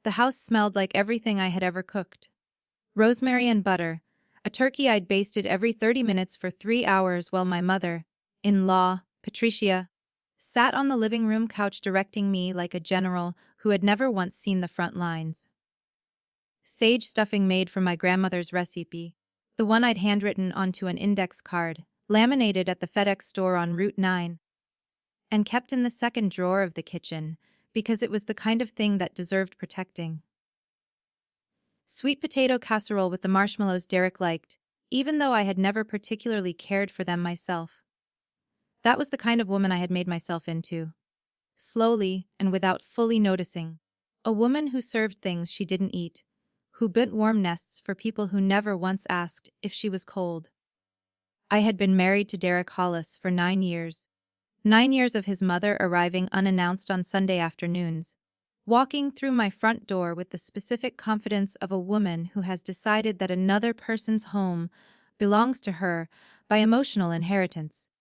The house smelled like everything I had ever cooked. Rosemary and butter, a turkey I'd basted every 30 minutes for 3 hours while my mother-in-law, Patricia, sat on the living room couch directing me like a general who had never once seen the front lines. Sage stuffing made from my grandmother's recipe, the one I'd handwritten onto an index card, laminated at the FedEx store on Route 9, and kept in the second drawer of the kitchen because it was the kind of thing that deserved protecting. Sweet potato casserole with the marshmallows Derek liked, even though I had never particularly cared for them myself. That was the kind of woman I had made myself into. Slowly, and without fully noticing. A woman who served things she didn't eat, who built warm nests for people who never once asked if she was cold. I had been married to Derek Hollis for 9 years. 9 years of his mother arriving unannounced on Sunday afternoons, walking through my front door with the specific confidence of a woman who has decided that another person's home belongs to her by emotional inheritance.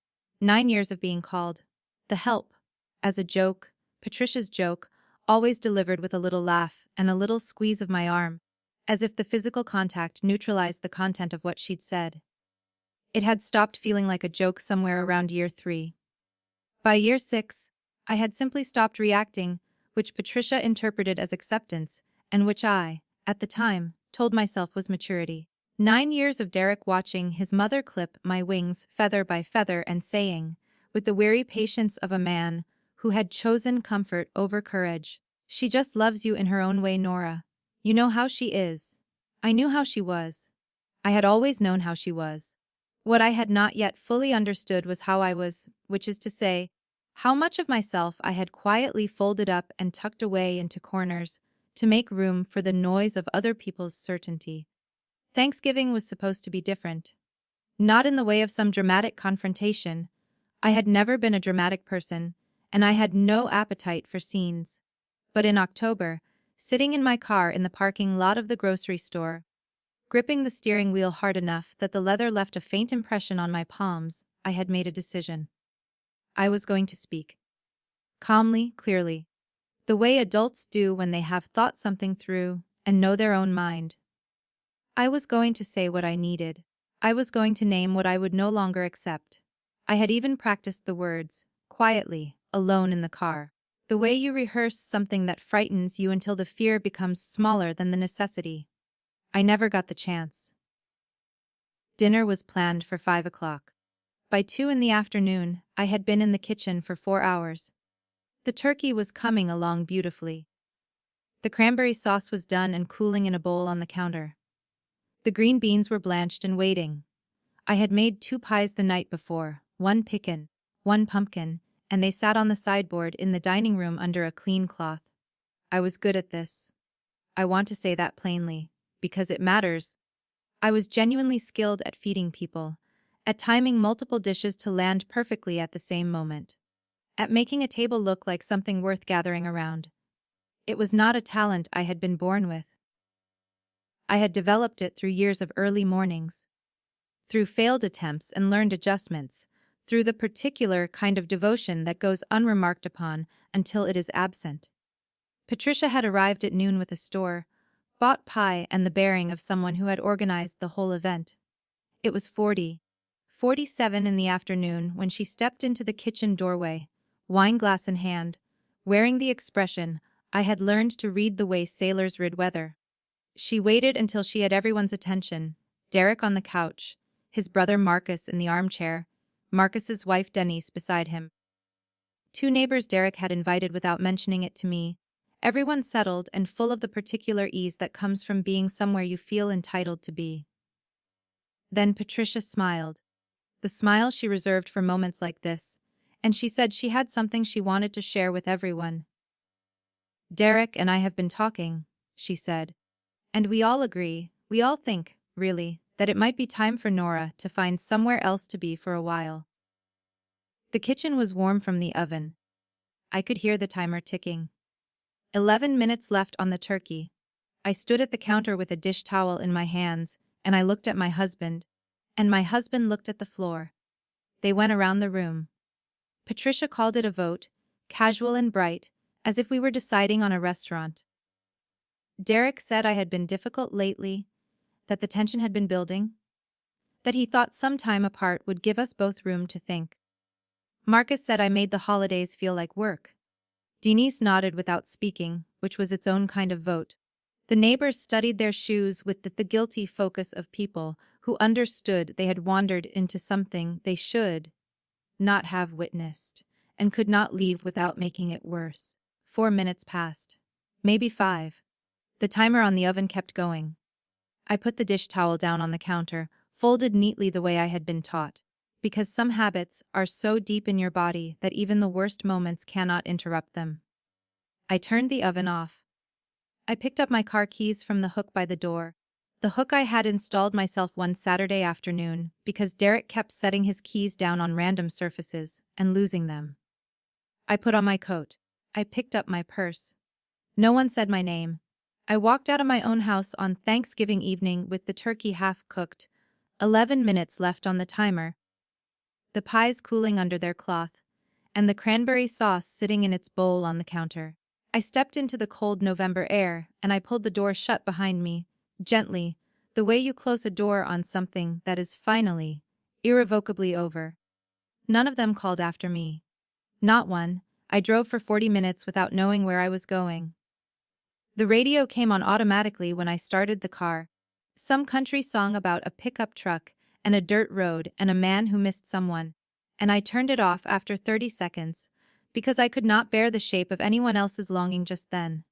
9 years of being called the help, as a joke, Patricia's joke, always delivered with a little laugh and a little squeeze of my arm, as if the physical contact neutralized the content of what she'd said. It had stopped feeling like a joke somewhere around year 3. By year 6, I had simply stopped reacting, which Patricia interpreted as acceptance, and which I, at the time, told myself was maturity. 9 years of Derek watching his mother clip my wings feather by feather and saying, with the weary patience of a man who had chosen comfort over courage, "She just loves you in her own way, Nora. You know how she is." I knew how she was. I had always known how she was. What I had not yet fully understood was how I was, which is to say, how much of myself I had quietly folded up and tucked away into corners to make room for the noise of other people's certainty. Thanksgiving was supposed to be different. Not in the way of some dramatic confrontation. I had never been a dramatic person, and I had no appetite for scenes. But in October, sitting in my car in the parking lot of the grocery store, gripping the steering wheel hard enough that the leather left a faint impression on my palms, I had made a decision. I was going to speak. Calmly, clearly. The way adults do when they have thought something through and know their own mind. I was going to say what I needed. I was going to name what I would no longer accept. I had even practiced the words, quietly, alone in the car. The way you rehearse something that frightens you until the fear becomes smaller than the necessity. I never got the chance. Dinner was planned for 5 o'clock. By 2 in the afternoon, I had been in the kitchen for 4 hours. The turkey was coming along beautifully. The cranberry sauce was done and cooling in a bowl on the counter. The green beans were blanched and waiting. I had made 2 pies the night before, 1 pecan, 1 pumpkin, and they sat on the sideboard in the dining room under a clean cloth. I was good at this. I want to say that plainly, because it matters. I was genuinely skilled at feeding people, at timing multiple dishes to land perfectly at the same moment, at making a table look like something worth gathering around. It was not a talent I had been born with. I had developed it through years of early mornings, through failed attempts and learned adjustments, through the particular kind of devotion that goes unremarked upon until it is absent. Patricia had arrived at noon with a store, bought pie and the bearing of someone who had organized the whole event. It was 47 in the afternoon when she stepped into the kitchen doorway, wineglass in hand, wearing the expression I had learned to read the way sailors read weather. She waited until she had everyone's attention, Derek on the couch, his brother Marcus in the armchair, Marcus's wife Denise beside him. 2 neighbors Derek had invited without mentioning it to me, everyone settled and full of the particular ease that comes from being somewhere you feel entitled to be. Then Patricia smiled, the smile she reserved for moments like this, and she said she had something she wanted to share with everyone. "Derek and I have been talking," she said, "and we all agree, we all think, really, that it might be time for Nora to find somewhere else to be for a while." The kitchen was warm from the oven. I could hear the timer ticking. 11 minutes left on the turkey. I stood at the counter with a dish towel in my hands, and I looked at my husband, and my husband looked at the floor. They went around the room. Patricia called it a vote, casual and bright, as if we were deciding on a restaurant. Derek said I had been difficult lately, that the tension had been building, that he thought some time apart would give us both room to think. Marcus said I made the holidays feel like work. Denise nodded without speaking, which was its own kind of vote. The neighbors studied their shoes with the guilty focus of people who understood they had wandered into something they should not have witnessed, and could not leave without making it worse. 4 minutes passed. Maybe 5. The timer on the oven kept going. I put the dish towel down on the counter, folded neatly the way I had been taught, because some habits are so deep in your body that even the worst moments cannot interrupt them. I turned the oven off. I picked up my car keys from the hook by the door, the hook I had installed myself one Saturday afternoon because Derek kept setting his keys down on random surfaces and losing them. I put on my coat. I picked up my purse. No one said my name. I walked out of my own house on Thanksgiving evening with the turkey half-cooked, 11 minutes left on the timer, the pies cooling under their cloth, and the cranberry sauce sitting in its bowl on the counter. I stepped into the cold November air, and I pulled the door shut behind me, gently, the way you close a door on something that is finally, irrevocably over. None of them called after me. Not one. I drove for 40 minutes without knowing where I was going. The radio came on automatically when I started the car. Some country song about a pickup truck and a dirt road and a man who missed someone, and I turned it off after 30 seconds, because I could not bear the shape of anyone else's longing just then.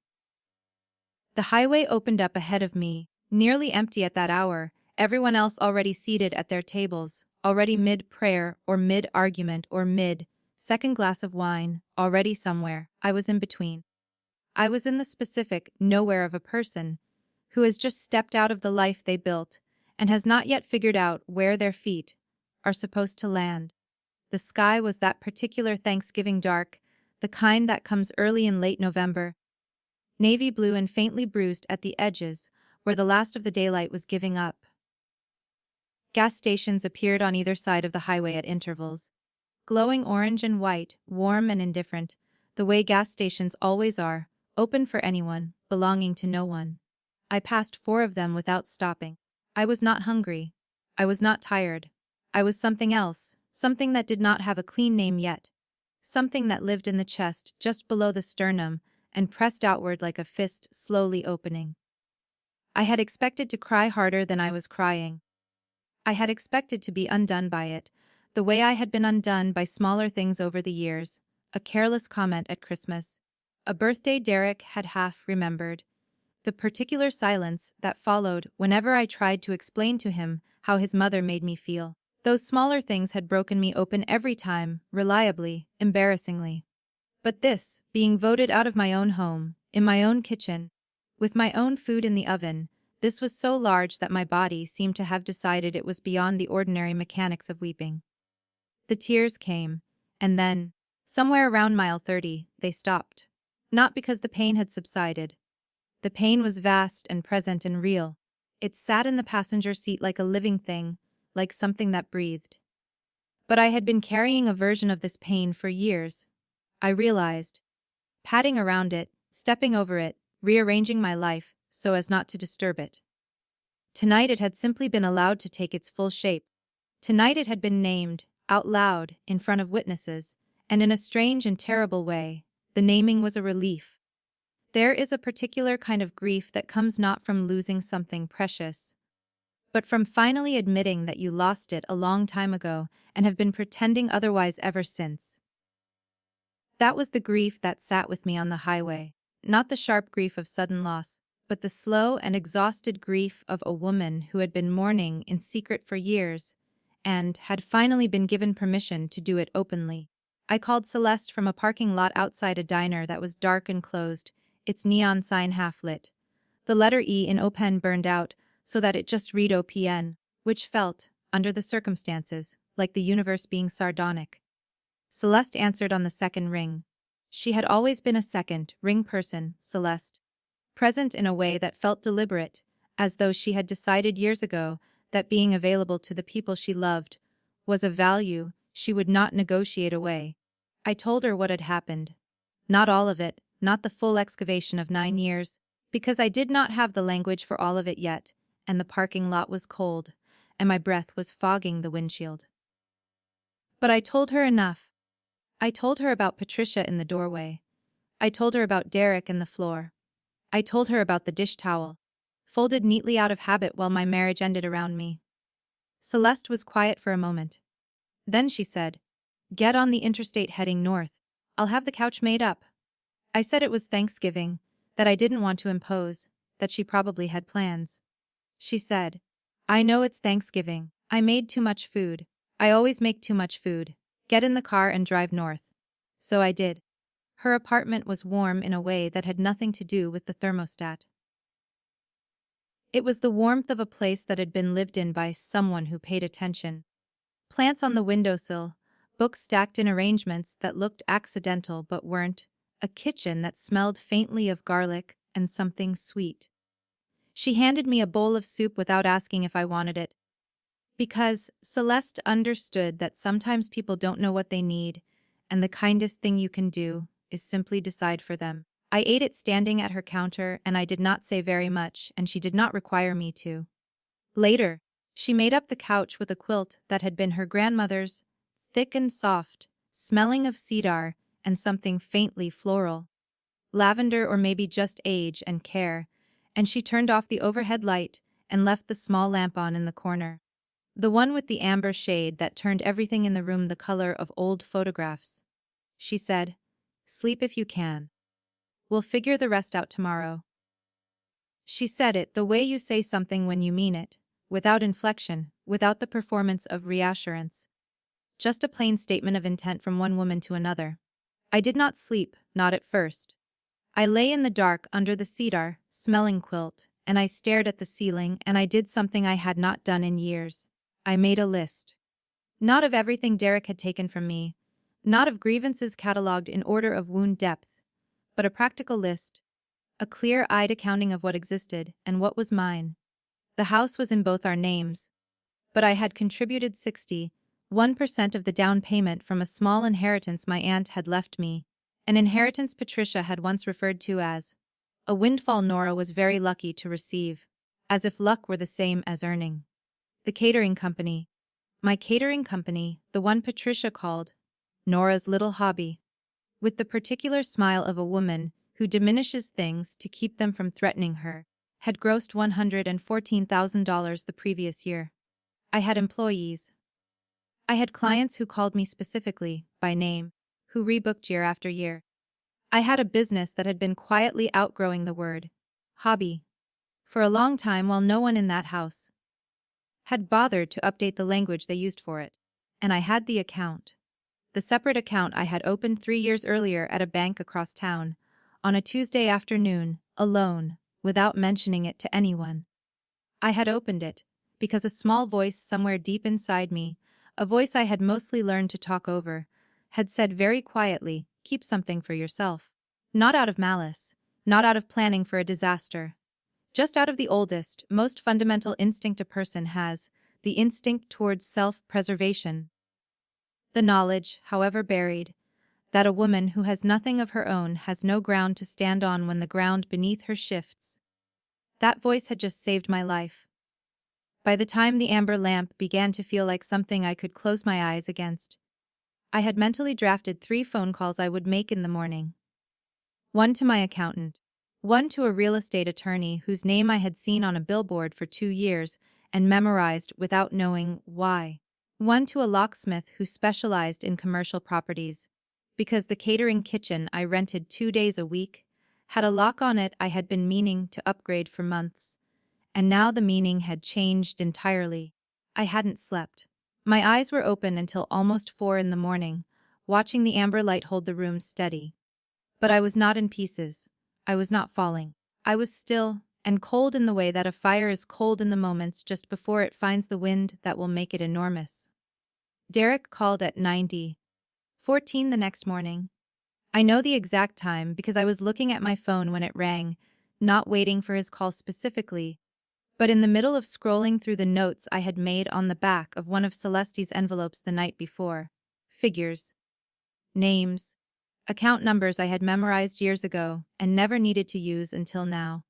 The highway opened up ahead of me, nearly empty at that hour, everyone else already seated at their tables, already mid-prayer or mid-argument or mid-second glass of wine, already somewhere. I was in between. I was in the specific nowhere of a person who has just stepped out of the life they built and has not yet figured out where their feet are supposed to land. The sky was that particular Thanksgiving dark, the kind that comes early in late November, navy blue and faintly bruised at the edges, where the last of the daylight was giving up. Gas stations appeared on either side of the highway at intervals, glowing orange and white, warm and indifferent, the way gas stations always are, open for anyone, belonging to no one. I passed 4 of them without stopping. I was not hungry. I was not tired. I was something else, something that did not have a clean name yet. Something that lived in the chest just below the sternum and pressed outward like a fist slowly opening. I had expected to cry harder than I was crying. I had expected to be undone by it, the way I had been undone by smaller things over the years, a careless comment at Christmas, a birthday Derek had half remembered, the particular silence that followed whenever I tried to explain to him how his mother made me feel. Those smaller things had broken me open every time, reliably, embarrassingly. But this, being voted out of my own home, in my own kitchen, with my own food in the oven, this was so large that my body seemed to have decided it was beyond the ordinary mechanics of weeping. The tears came, and then, somewhere around mile 30, they stopped. Not because the pain had subsided. The pain was vast and present and real. It sat in the passenger seat like a living thing, like something that breathed. But I had been carrying a version of this pain for years. I realized. Padding around it, stepping over it, rearranging my life so as not to disturb it. Tonight it had simply been allowed to take its full shape. Tonight it had been named, out loud, in front of witnesses, and in a strange and terrible way, the naming was a relief. There is a particular kind of grief that comes not from losing something precious, but from finally admitting that you lost it a long time ago and have been pretending otherwise ever since. That was the grief that sat with me on the highway, not the sharp grief of sudden loss, but the slow and exhausted grief of a woman who had been mourning in secret for years and had finally been given permission to do it openly. I called Celeste from a parking lot outside a diner that was dark and closed, its neon sign half-lit. The letter E in OPEN burned out so that it just read OPN, which felt, under the circumstances, like the universe being sardonic. Celeste answered on the second ring. She had always been a second-ring person, Celeste. Present in a way that felt deliberate, as though she had decided years ago that being available to the people she loved was a value she would not negotiate away. I told her what had happened. Not all of it, not the full excavation of 9 years, Because I did not have the language for all of it yet, and the parking lot was cold, and my breath was fogging the windshield. But I told her enough. I told her about Patricia in the doorway. I told her about Derek and the floor. I told her about the dish towel, folded neatly out of habit while my marriage ended around me. Celeste was quiet for a moment. Then she said, "Get on the interstate heading north. I'll have the couch made up." I said it was Thanksgiving, that I didn't want to impose, that she probably had plans. She said, "I know it's Thanksgiving. I made too much food. I always make too much food. Get in the car and drive north." So I did. Her apartment was warm in a way that had nothing to do with the thermostat. It was the warmth of a place that had been lived in by someone who paid attention. Plants on the windowsill, books stacked in arrangements that looked accidental but weren't, a kitchen that smelled faintly of garlic and something sweet. She handed me a bowl of soup without asking if I wanted it. Because Celeste understood that sometimes people don't know what they need, and the kindest thing you can do is simply decide for them. I ate it standing at her counter, and I did not say very much, and she did not require me to. Later, she made up the couch with a quilt that had been her grandmother's, thick and soft, smelling of cedar and something faintly floral. Lavender or maybe just age and care, and she turned off the overhead light and left the small lamp on in the corner. The one with the amber shade that turned everything in the room the color of old photographs. She said, "Sleep if you can. We'll figure the rest out tomorrow." She said it the way you say something when you mean it, without inflection, without the performance of reassurance. Just a plain statement of intent from one woman to another. I did not sleep, not at first. I lay in the dark under the cedar, smelling quilt, and I stared at the ceiling, and I did something I had not done in years. I made a list. Not of everything Derek had taken from me, not of grievances catalogued in order of wound depth, but a practical list, a clear-eyed accounting of what existed and what was mine. The house was in both our names, but I had contributed 61% of the down payment from a small inheritance my aunt had left me, an inheritance Patricia had once referred to as a windfall Nora was very lucky to receive, as if luck were the same as earning. The catering company. My catering company, the one Patricia called Nora's little hobby. With the particular smile of a woman who diminishes things to keep them from threatening her, had grossed $114,000 the previous year. I had employees. I had clients who called me specifically, by name, who rebooked year after year. I had a business that had been quietly outgrowing the word hobby for a long time while no one in that house had bothered to update the language they used for it. And I had the account. The separate account I had opened 3 years earlier at a bank across town, on a Tuesday afternoon, alone, without mentioning it to anyone. I had opened it because a small voice somewhere deep inside me, a voice I had mostly learned to talk over, had said very quietly, "Keep something for yourself." Not out of malice, not out of planning for a disaster. Just out of the oldest, most fundamental instinct a person has, the instinct towards self-preservation. The knowledge, however buried, that a woman who has nothing of her own has no ground to stand on when the ground beneath her shifts. That voice had just saved my life. By the time the amber lamp began to feel like something I could close my eyes against, I had mentally drafted 3 phone calls I would make in the morning. One to my accountant, one to a real estate attorney whose name I had seen on a billboard for 2 years and memorized without knowing why. One to a locksmith who specialized in commercial properties, because the catering kitchen I rented 2 days a week had a lock on it I had been meaning to upgrade for months, and now the meaning had changed entirely. I hadn't slept. My eyes were open until almost 4 in the morning, watching the amber light hold the room steady. But I was not in pieces. I was not falling. I was still and cold in the way that a fire is cold in the moments just before it finds the wind that will make it enormous. Derek called at 9:14 the next morning. I know the exact time because I was looking at my phone when it rang, not waiting for his call specifically, but in the middle of scrolling through the notes I had made on the back of one of Celeste's envelopes the night before. Figures. Names. Account numbers I had memorized years ago and never needed to use until now.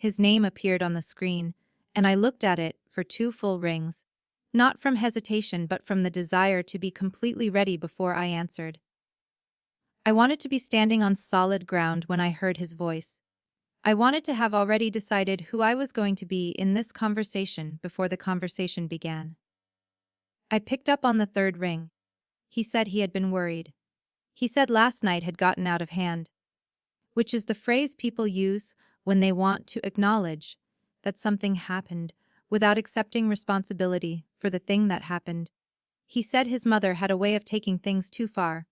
His name appeared on the screen, and I looked at it for 2 full rings. Not from hesitation but from the desire to be completely ready before I answered. I wanted to be standing on solid ground when I heard his voice. I wanted to have already decided who I was going to be in this conversation before the conversation began. I picked up on the third ring. He said he had been worried. He said last night had gotten out of hand, which is the phrase people use when they want to acknowledge that something happened without accepting responsibility for the thing that happened. He said his mother had a way of taking things too far.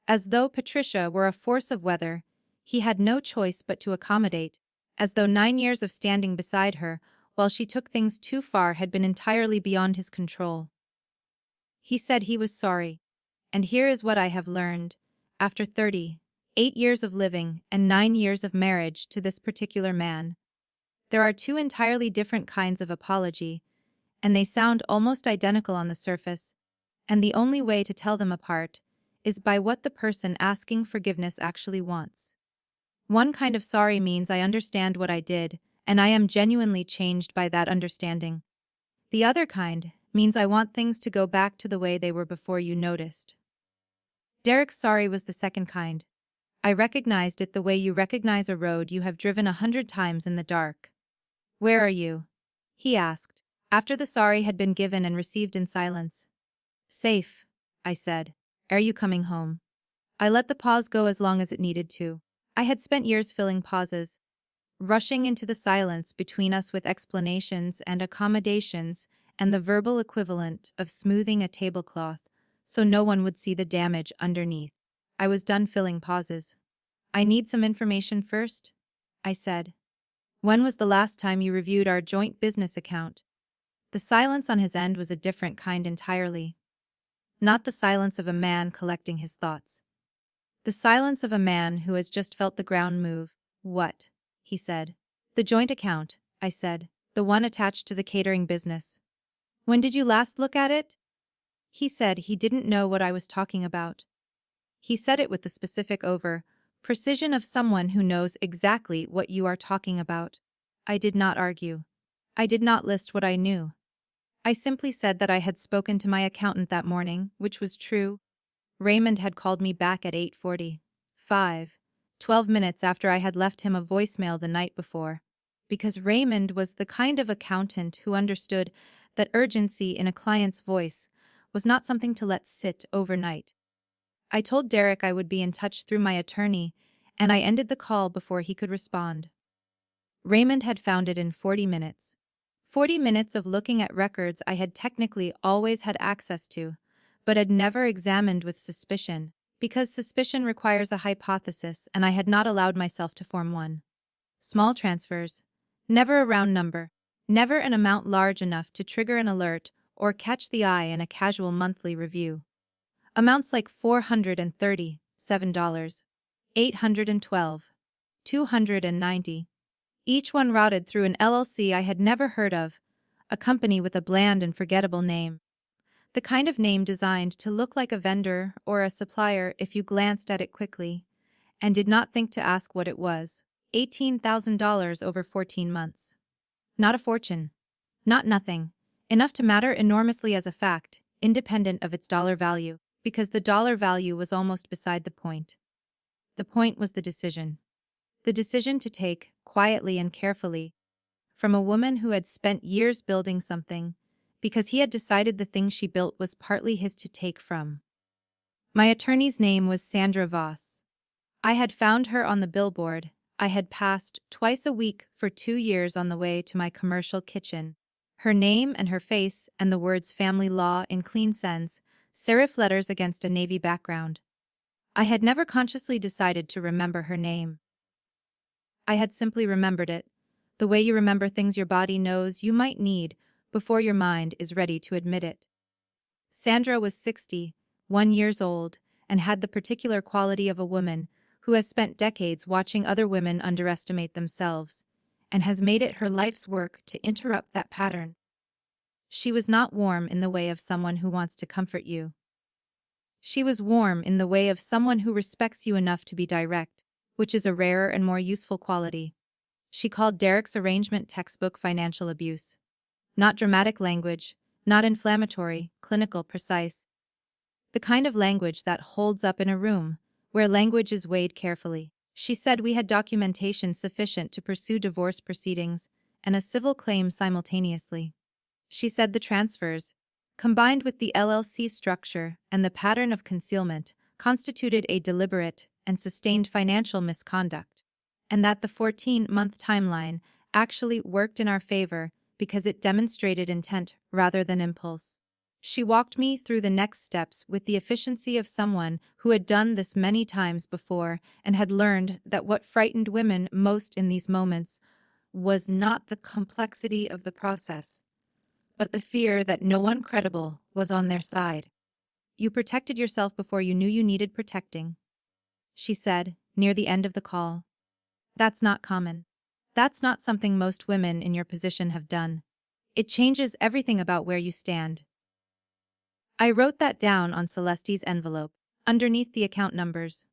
As though Patricia were a force of weather, he had no choice but to accommodate, as though 9 years of standing beside her while she took things too far had been entirely beyond his control. He said he was sorry, and here is what I have learned, after 38 years of living and 9 years of marriage to this particular man. There are two entirely different kinds of apology, and they sound almost identical on the surface, and the only way to tell them apart is by what the person asking forgiveness actually wants. One kind of sorry means I understand what I did, and I am genuinely changed by that understanding. The other kind means I want things to go back to the way they were before you noticed. Derek's sorry was the second kind. I recognized it the way you recognize a road you have driven 100 times in the dark. "Where are you?" he asked, after the sorry had been given and received in silence. "Safe," I said. "Are you coming home?" I let the pause go as long as it needed to. I had spent years filling pauses, rushing into the silence between us with explanations and accommodations and the verbal equivalent of smoothing a tablecloth so no one would see the damage underneath. I was done filling pauses. "I need some information first," I said. "When was the last time you reviewed our joint business account?" The silence on his end was a different kind entirely. Not the silence of a man collecting his thoughts. The silence of a man who has just felt the ground move. "What?" he said. "The joint account," I said, "the one attached to the catering business." "When did you last look at it?" He said he didn't know what I was talking about. He said it with the specific precision of someone who knows exactly what you are talking about. I did not argue. I did not list what I knew. I simply said that I had spoken to my accountant that morning, which was true. Raymond had called me back at 8:45, 12 minutes after I had left him a voicemail the night before, because Raymond was the kind of accountant who understood that urgency in a client's voice was not something to let sit overnight. I told Derek I would be in touch through my attorney, and I ended the call before he could respond. Raymond had found it in 40 minutes. 40 minutes of looking at records I had technically always had access to, but had never examined with suspicion, because suspicion requires a hypothesis and I had not allowed myself to form one. Small transfers. Never a round number. Never an amount large enough to trigger an alert or catch the eye in a casual monthly review. Amounts like $437, $812, $290. Each one routed through an LLC I had never heard of, a company with a bland and forgettable name. The kind of name designed to look like a vendor or a supplier if you glanced at it quickly, and did not think to ask what it was. $18,000 over 14 months. Not a fortune. Not nothing. Enough to matter enormously as a fact, independent of its dollar value, because the dollar value was almost beside the point. The point was the decision. The decision to take, quietly and carefully, from a woman who had spent years building something, because he had decided the thing she built was partly his to take from. My attorney's name was Sandra Voss. I had found her on the billboard. I had passed twice a week for 2 years on the way to my commercial kitchen. Her name and her face and the words family law in clean sense, serif letters against a navy background. I had never consciously decided to remember her name. I had simply remembered it, the way you remember things your body knows you might need before your mind is ready to admit it. Sandra was 61 years old and had the particular quality of a woman who has spent decades watching other women underestimate themselves and has made it her life's work to interrupt that pattern. She was not warm in the way of someone who wants to comfort you. She was warm in the way of someone who respects you enough to be direct, which is a rarer and more useful quality. She called Derek's arrangement textbook financial abuse. Not dramatic language, not inflammatory, clinical, precise. The kind of language that holds up in a room, where language is weighed carefully. She said we had documentation sufficient to pursue divorce proceedings and a civil claim simultaneously. She said the transfers, combined with the LLC structure and the pattern of concealment, constituted a deliberate and sustained financial misconduct, and that the 14-month timeline actually worked in our favor because it demonstrated intent rather than impulse. She walked me through the next steps with the efficiency of someone who had done this many times before and had learned that what frightened women most in these moments was not the complexity of the process, but the fear that no one credible was on their side. You protected yourself before you knew you needed protecting, she said, near the end of the call. That's not common. That's not something most women in your position have done. It changes everything about where you stand. I wrote that down on Celeste's envelope, underneath the account numbers.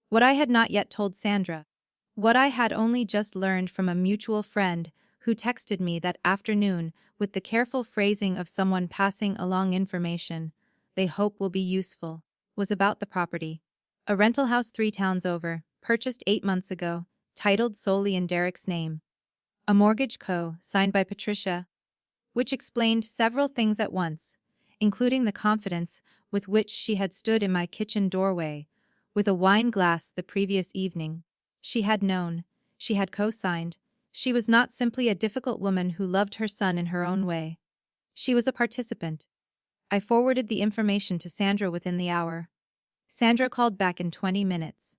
What I had not yet told Sandra. What I had only just learned from a mutual friend who texted me that afternoon with the careful phrasing of someone passing along information they hope will be useful, was about the property. A rental house 3 towns over, purchased 8 months ago, titled solely in Derek's name. A mortgage signed by Patricia, which explained several things at once, including the confidence with which she had stood in my kitchen doorway, with a wine glass the previous evening. She had known, she had co-signed, she was not simply a difficult woman who loved her son in her own way. She was a participant. I forwarded the information to Sandra within the hour. Sandra called back in 20 minutes.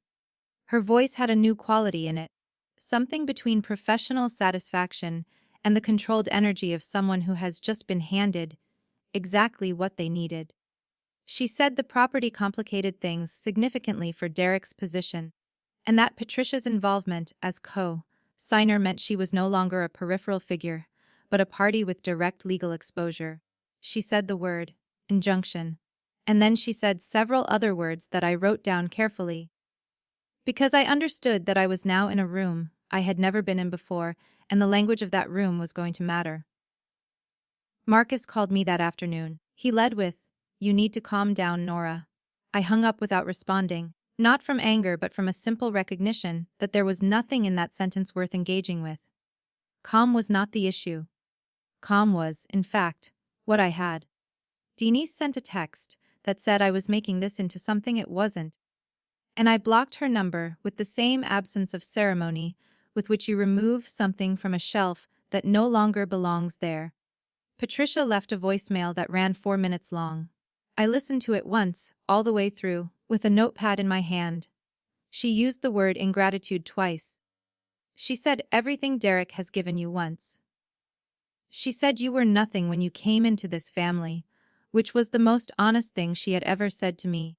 Her voice had a new quality in it, something between professional satisfaction and the controlled energy of someone who has just been handed exactly what they needed. She said the property complicated things significantly for Derek's position, and that Patricia's involvement as co-signer meant she was no longer a peripheral figure, but a party with direct legal exposure. She said the word injunction, and then she said several other words that I wrote down carefully, because I understood that I was now in a room I had never been in before, and the language of that room was going to matter. Marcus called me that afternoon. He led with, "You need to calm down, Nora." I hung up without responding, not from anger but from a simple recognition that there was nothing in that sentence worth engaging with. Calm was not the issue. Calm was, in fact, what I had. Denise sent a text that said I was making this into something it wasn't, and I blocked her number with the same absence of ceremony with which you remove something from a shelf that no longer belongs there. Patricia left a voicemail that ran 4 minutes long. I listened to it once, all the way through, with a notepad in my hand. She used the word ingratitude twice. She said everything Derek has given you once. She said you were nothing when you came into this family, which was the most honest thing she had ever said to me,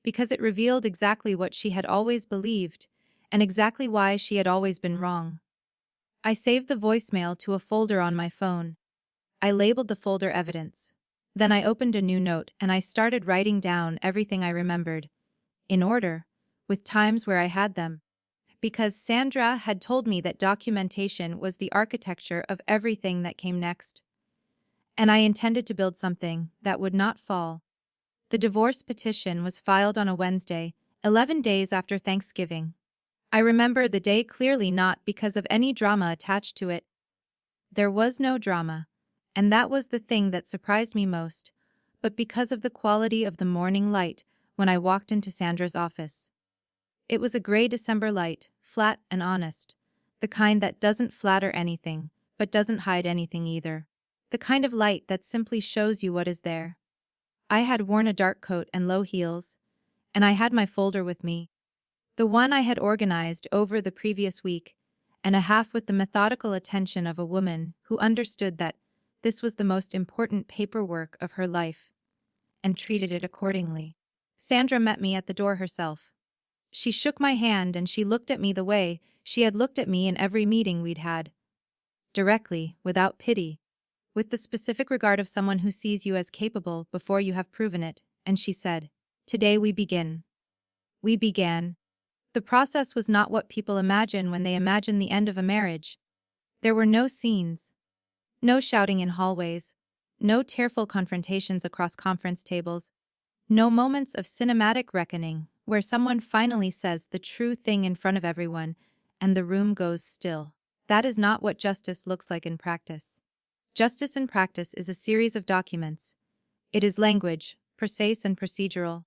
because it revealed exactly what she had always believed, and exactly why she had always been wrong. I saved the voicemail to a folder on my phone. I labeled the folder evidence. Then I opened a new note and I started writing down everything I remembered, in order, with times where I had them. Because Sandra had told me that documentation was the architecture of everything that came next. And I intended to build something that would not fall. The divorce petition was filed on a Wednesday, 11 days after Thanksgiving. I remember the day clearly, not because of any drama attached to it. There was no drama. And that was the thing that surprised me most, but because of the quality of the morning light when I walked into Sandra's office. It was a gray December light, flat and honest, the kind that doesn't flatter anything, but doesn't hide anything either. The kind of light that simply shows you what is there. I had worn a dark coat and low heels, and I had my folder with me, the one I had organized over the previous week, and a half with the methodical attention of a woman who understood that this was the most important paperwork of her life, and treated it accordingly. Sandra met me at the door herself. She shook my hand and she looked at me the way she had looked at me in every meeting we'd had. Directly, without pity, with the specific regard of someone who sees you as capable before you have proven it, and she said, "Today we begin." We began. The process was not what people imagine when they imagine the end of a marriage. There were no scenes, no shouting in hallways, no tearful confrontations across conference tables, no moments of cinematic reckoning where someone finally says the true thing in front of everyone and the room goes still. That is not what justice looks like in practice. Justice in practice is a series of documents. It is language, precise and procedural,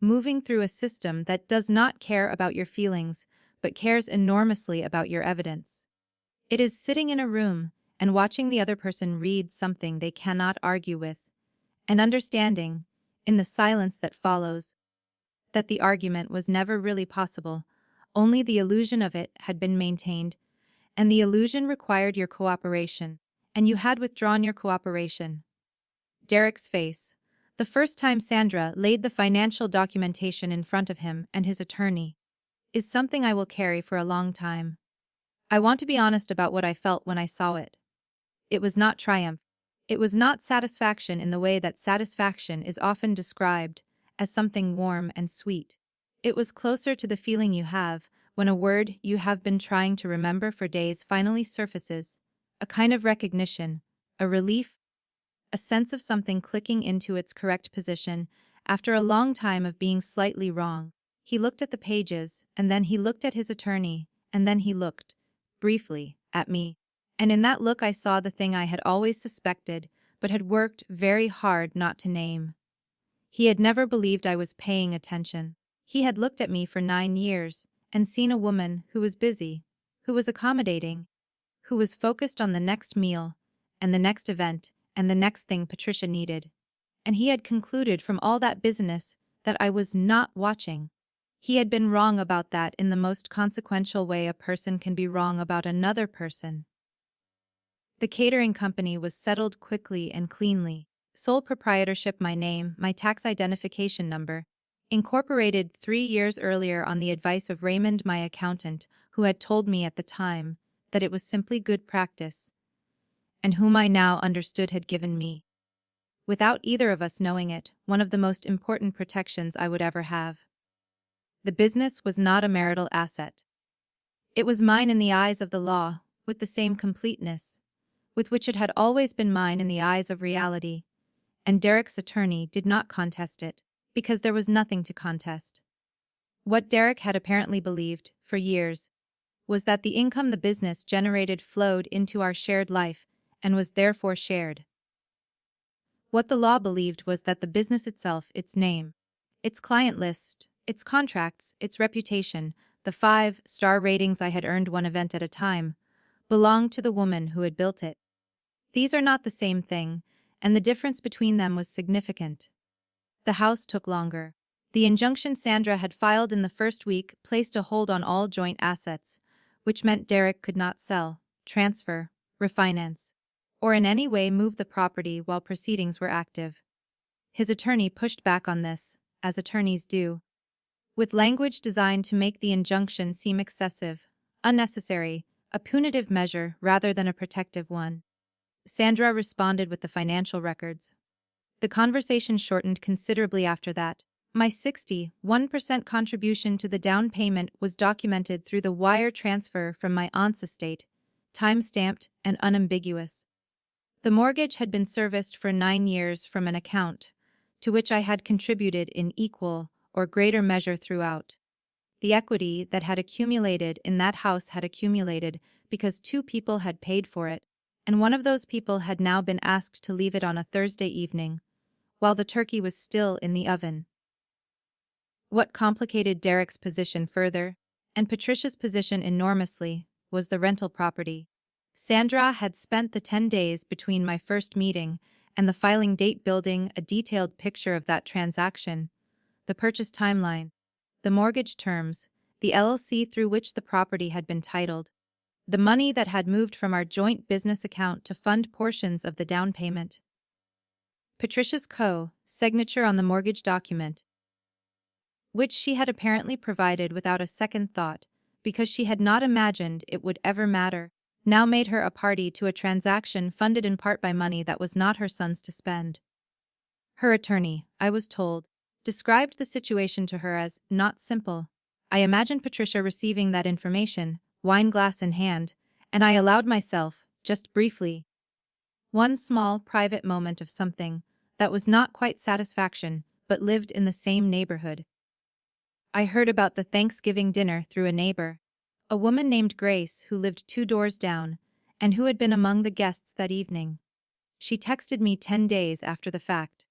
moving through a system that does not care about your feelings, but cares enormously about your evidence. It is sitting in a room and watching the other person read something they cannot argue with, and understanding, in the silence that follows, that the argument was never really possible, only the illusion of it had been maintained, and the illusion required your cooperation, and you had withdrawn your cooperation. Derek's face, the first time Sandra laid the financial documentation in front of him and his attorney, is something I will carry for a long time. I want to be honest about what I felt when I saw it. It was not triumph. It was not satisfaction in the way that satisfaction is often described, as something warm and sweet. It was closer to the feeling you have when a word you have been trying to remember for days finally surfaces, a kind of recognition, a relief, a sense of something clicking into its correct position after a long time of being slightly wrong. He looked at the pages, and then he looked at his attorney, and then he looked, briefly, at me. And in that look I saw the thing I had always suspected, but had worked very hard not to name. He had never believed I was paying attention. He had looked at me for 9 years, and seen a woman who was busy, who was accommodating, who was focused on the next meal, and the next event, and the next thing Patricia needed. And he had concluded from all that business that I was not watching. He had been wrong about that in the most consequential way a person can be wrong about another person. The catering company was settled quickly and cleanly. Sole proprietorship, my name, my tax identification number. Incorporated 3 years earlier on the advice of Raymond, my accountant, who had told me at the time that it was simply good practice, and whom I now understood had given me, without either of us knowing it, one of the most important protections I would ever have. The business was not a marital asset. It was mine in the eyes of the law, with the same completeness with which it had always been mine in the eyes of reality, and Derek's attorney did not contest it, because there was nothing to contest. What Derek had apparently believed, for years, was that the income the business generated flowed into our shared life, and was therefore shared. What the law believed was that the business itself, its name, its client list, its contracts, its reputation, the 5-star ratings I had earned one event at a time, belonged to the woman who had built it. These are not the same thing, and the difference between them was significant. The house took longer. The injunction Sandra had filed in the first week placed a hold on all joint assets, which meant Derek could not sell, transfer, refinance, or in any way move the property while proceedings were active. His attorney pushed back on this, as attorneys do, with language designed to make the injunction seem excessive, unnecessary, a punitive measure rather than a protective one. Sandra responded with the financial records. The conversation shortened considerably after that. My 61% contribution to the down payment was documented through the wire transfer from my aunt's estate, time-stamped and unambiguous. The mortgage had been serviced for 9 years from an account, to which I had contributed in equal or greater measure throughout. The equity that had accumulated in that house had accumulated because 2 people had paid for it, and one of those people had now been asked to leave it on a Thursday evening, while the turkey was still in the oven. What complicated Derek's position further, and Patricia's position enormously, was the rental property. Sandra had spent the 10 days between my first meeting and the filing date building a detailed picture of that transaction, the purchase timeline, the mortgage terms, the LLC through which the property had been titled, the money that had moved from our joint business account to fund portions of the down payment, Patricia's signature on the mortgage document, which she had apparently provided without a second thought, because she had not imagined it would ever matter, now made her a party to a transaction funded in part by money that was not her son's to spend. Her attorney, I was told, described the situation to her as not simple. I imagined Patricia receiving that information, wine glass in hand, and I allowed myself, just briefly, one small, private moment of something that was not quite satisfaction, but lived in the same neighborhood. I heard about the Thanksgiving dinner through a neighbor, a woman named Grace who lived 2 doors down, and who had been among the guests that evening. She texted me 10 days after the fact.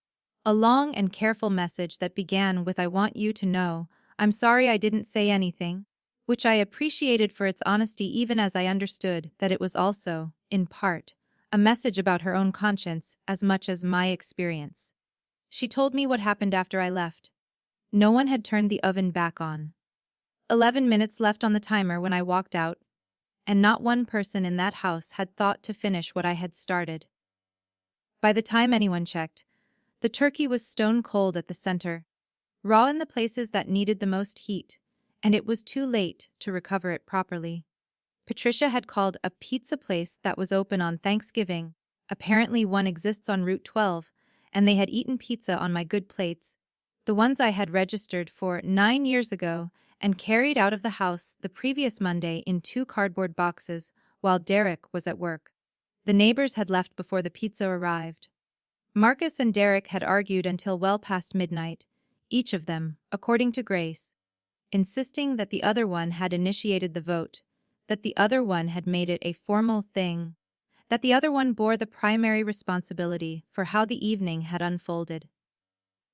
A long and careful message that began with "I want you to know, I'm sorry I didn't say anything," which I appreciated for its honesty even as I understood that it was also, in part, a message about her own conscience as much as my experience. She told me what happened after I left. No one had turned the oven back on. 11 minutes left on the timer when I walked out, and not one person in that house had thought to finish what I had started. By the time anyone checked, the turkey was stone cold at the center, raw in the places that needed the most heat, and it was too late to recover it properly. Patricia had called a pizza place that was open on Thanksgiving. Apparently one exists on Route 12, and they had eaten pizza on my good plates, the ones I had registered for 9 years ago and carried out of the house the previous Monday in 2 cardboard boxes while Derek was at work. The neighbors had left before the pizza arrived. Marcus and Derek had argued until well past midnight, each of them, according to Grace, insisting that the other one had initiated the vote, that the other one had made it a formal thing, that the other one bore the primary responsibility for how the evening had unfolded.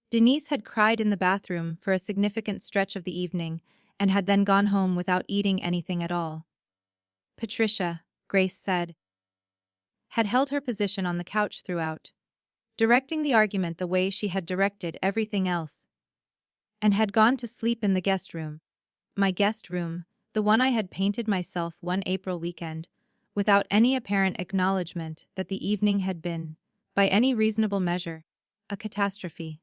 Denise had cried in the bathroom for a significant stretch of the evening and had then gone home without eating anything at all. Patricia, Grace said, had held her position on the couch throughout, directing the argument the way she had directed everything else, and had gone to sleep in the guest room. My guest room, the one I had painted myself one April weekend, without any apparent acknowledgement that the evening had been, by any reasonable measure, a catastrophe.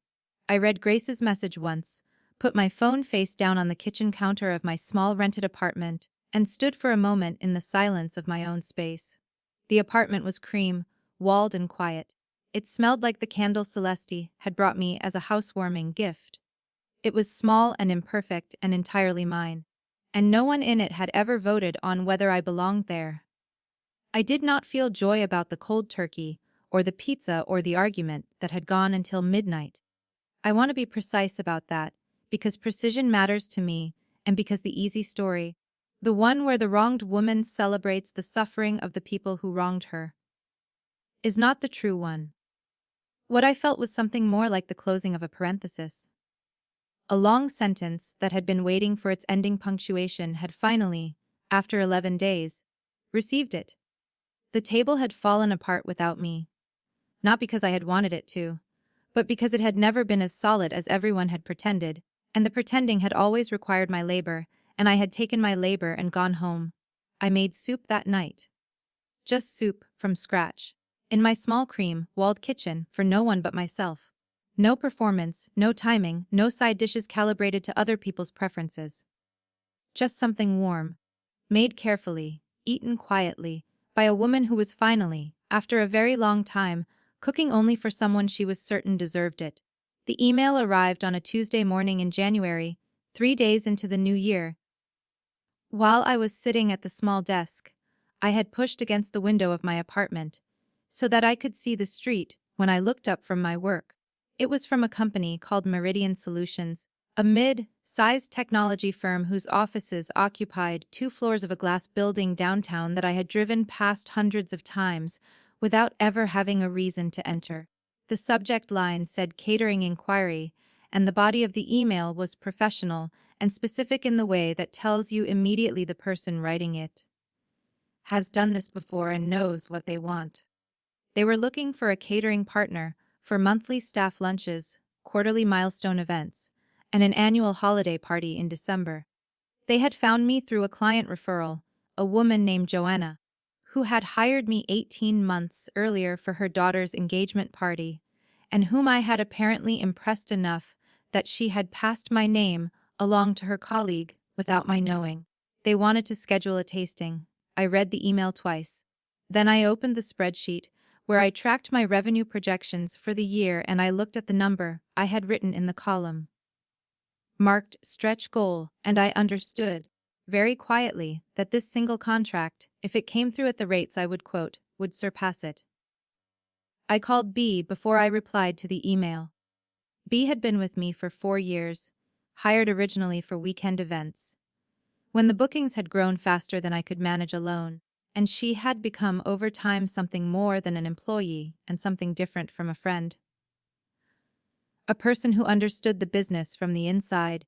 I read Grace's message once, put my phone face down on the kitchen counter of my small rented apartment, and stood for a moment in the silence of my own space. The apartment was cream, walled and quiet. It smelled like the candle Celeste had brought me as a housewarming gift. It was small and imperfect and entirely mine, and no one in it had ever voted on whether I belonged there. I did not feel joy about the cold turkey, or the pizza or the argument that had gone until midnight. I want to be precise about that, because precision matters to me, and because the easy story, the one where the wronged woman celebrates the suffering of the people who wronged her, is not the true one. What I felt was something more like the closing of a parenthesis. A long sentence that had been waiting for its ending punctuation had finally, after 11 days, received it. The table had fallen apart without me. Not because I had wanted it to, but because it had never been as solid as everyone had pretended, and the pretending had always required my labor, and I had taken my labor and gone home. I made soup that night. Just soup, from scratch. In my small cream-walled kitchen, for no one but myself. No performance, no timing, no side dishes calibrated to other people's preferences. Just something warm. Made carefully, eaten quietly, by a woman who was finally, after a very long time, cooking only for someone she was certain deserved it. The email arrived on a Tuesday morning in January, 3 days into the new year. While I was sitting at the small desk, I had pushed against the window of my apartment, so that I could see the street when I looked up from my work. It was from a company called Meridian Solutions, a mid-sized technology firm whose offices occupied 2 floors of a glass building downtown that I had driven past hundreds of times without ever having a reason to enter. The subject line said catering inquiry, and the body of the email was professional and specific in the way that tells you immediately the person writing it has done this before and knows what they want. They were looking for a catering partner for monthly staff lunches, quarterly milestone events, and an annual holiday party in December. They had found me through a client referral, a woman named Joanna, who had hired me 18 months earlier for her daughter's engagement party, and whom I had apparently impressed enough that she had passed my name along to her colleague without my knowing. They wanted to schedule a tasting. I read the email twice. Then I opened the spreadsheet where I tracked my revenue projections for the year, and I looked at the number I had written in the column marked stretch goal, and I understood. very quietly, that this single contract, if it came through at the rates I would quote, would surpass it. I called B before I replied to the email. B had been with me for 4 years, hired originally for weekend events. When the bookings had grown faster than I could manage alone, and she had become over time something more than an employee and something different from a friend. A person who understood the business from the inside,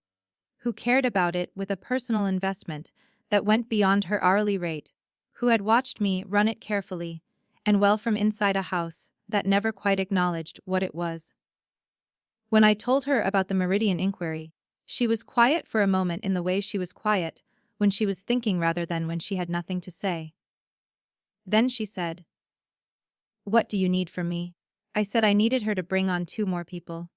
who cared about it with a personal investment that went beyond her hourly rate, who had watched me run it carefully and well from inside a house that never quite acknowledged what it was. When I told her about the Meridian inquiry, she was quiet for a moment in the way she was quiet when she was thinking rather than when she had nothing to say. Then she said, "What do you need from me?" I said I needed her to bring on 2 more people.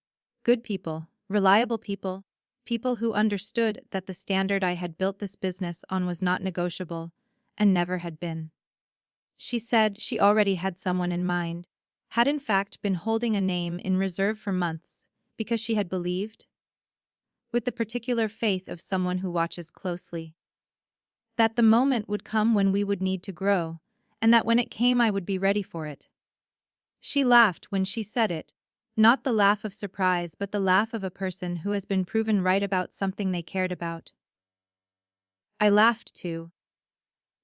Good people, reliable people, people who understood that the standard I had built this business on was not negotiable, and never had been. She said she already had someone in mind, had in fact been holding a name in reserve for months, because she had believed, with the particular faith of someone who watches closely, that the moment would come when we would need to grow, and that when it came I would be ready for it. She laughed when she said it, not the laugh of surprise but the laugh of a person who has been proven right about something they cared about. I laughed too,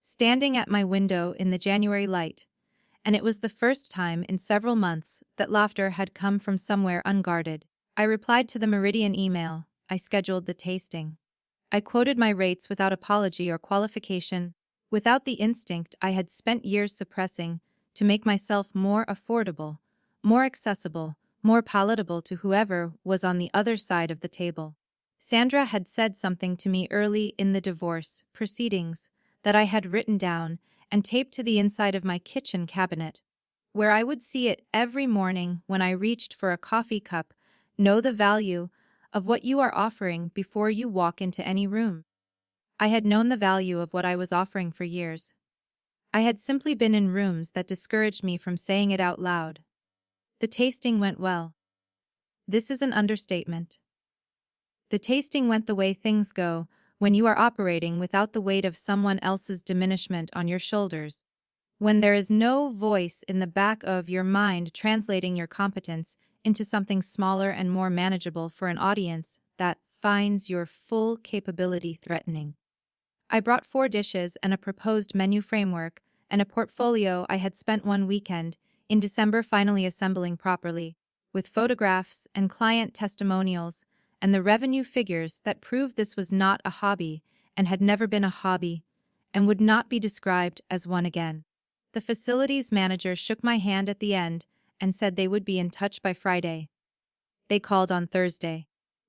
standing at my window in the January light, and it was the first time in several months that laughter had come from somewhere unguarded. I replied to the Meridian email. I scheduled the tasting. I quoted my rates without apology or qualification, without the instinct I had spent years suppressing to make myself more affordable, more accessible, more palatable to whoever was on the other side of the table. Sandra had said something to me early in the divorce proceedings that I had written down and taped to the inside of my kitchen cabinet, where I would see it every morning when I reached for a coffee cup. Know the value of what you are offering before you walk into any room. I had known the value of what I was offering for years. I had simply been in rooms that discouraged me from saying it out loud. The tasting went well. This is an understatement. The tasting went the way things go when you are operating without the weight of someone else's diminishment on your shoulders, when there is no voice in the back of your mind translating your competence into something smaller and more manageable for an audience that finds your full capability threatening. I brought 4 dishes and a proposed menu framework and a portfolio I had spent one weekend in December finally assembling properly, with photographs and client testimonials and the revenue figures that proved this was not a hobby and had never been a hobby and would not be described as one again. The facilities manager shook my hand at the end and said they would be in touch by Friday. They called on Thursday.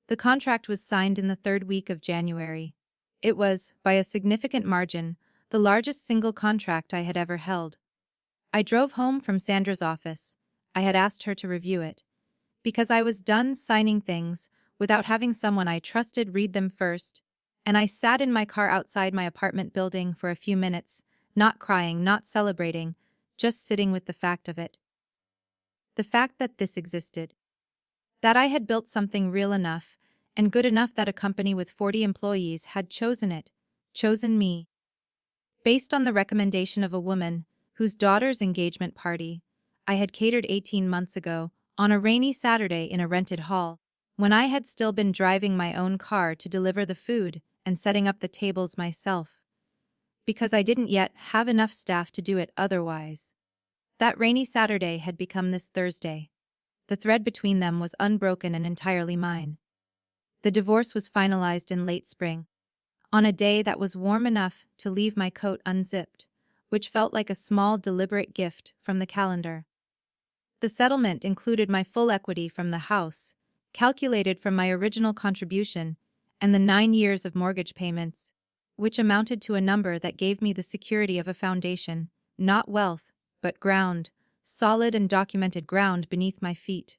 The contract was signed in the 3rd week of January. It was, by a significant margin, the largest single contract I had ever held. I drove home from Sandra's office. I had asked her to review it, because I was done signing things without having someone I trusted read them first, and I sat in my car outside my apartment building for a few minutes, not crying, not celebrating, just sitting with the fact of it. The fact that this existed. That I had built something real enough and good enough that a company with 40 employees had chosen it, chosen me. Based on the recommendation of a woman whose daughter's engagement party I had catered 18 months ago on a rainy Saturday in a rented hall, when I had still been driving my own car to deliver the food and setting up the tables myself, because I didn't yet have enough staff to do it otherwise. That rainy Saturday had become this Thursday. The thread between them was unbroken and entirely mine. The divorce was finalized in late spring, on a day that was warm enough to leave my coat unzipped, which felt like a small deliberate gift from the calendar. The settlement included my full equity from the house, calculated from my original contribution, and the 9 years of mortgage payments, which amounted to a number that gave me the security of a foundation, not wealth, but ground, solid and documented ground beneath my feet.